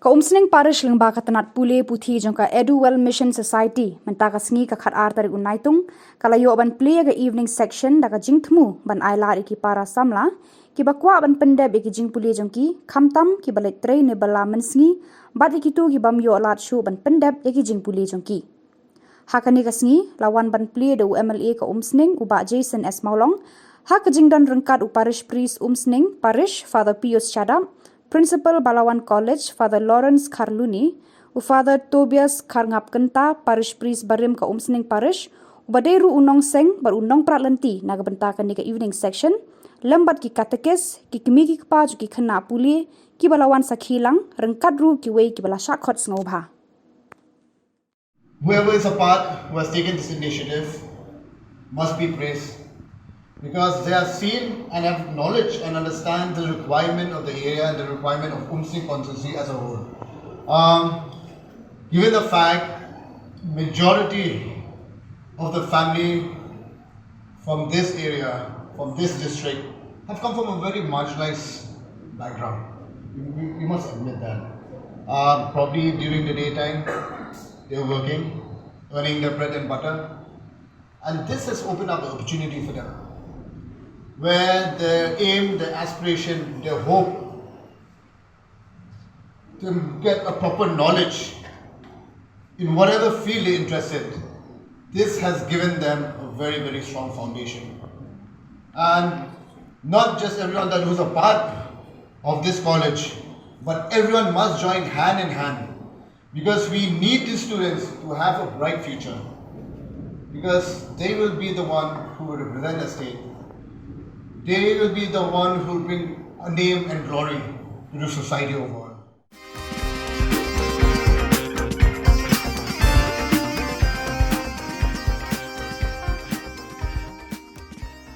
Umsning Parish lengba katanat pule puthi jongka Eduwell Mission Society mentaka sngi ka khat ar tari unaitung kalayo ban Plie ga evening section daga jingthmu ban ailar iki para samla ki bakwa ban pendeb iki jing pule jongki khamtam ki balek tre ne bala Mynsngi bat iki tu ki bam yo alat shu ban pendeb iki jing pule jongki hakani ka sngi lawan ban Plie de MLA ka Umsning uba Jason S Maulong hak jingdan rengkat u Parish priest Umsning Parish Father Pius Chadam Principal Balawan College, Father Lawrence Karluni, Father Tobias Karngapkenta, Parish Priest Barim ka Umsning Parish, Baderu Unong Seng, Barunong Pratlenti, nagabentakan ni ka evening section, lambat ki katekes, ki kimiki kpa, ki kena puli, ki Balawan sa Shillong, rengkadru ki wei ki bala shakot ngobha. Whoever is a part who has taken this initiative must be praised, because they have seen and have knowledge and understand the requirement of the area and the requirement of Umsning constituency as a whole. Given the fact majority of the family from this area, from this district, have come from a very marginalized background. We must admit that. Probably during the daytime, they are working, earning their bread and butter, and this has opened up the opportunity for them, where their aim, their aspiration, their hope to get a proper knowledge in whatever field they're interested, this has given them a very, very strong foundation. And not just everyone that who's a part of this college, but everyone must join hand in hand, because we need these students to have a bright future, because they will be the one who will represent the state. They will be the one who will bring a name and glory to the society overall.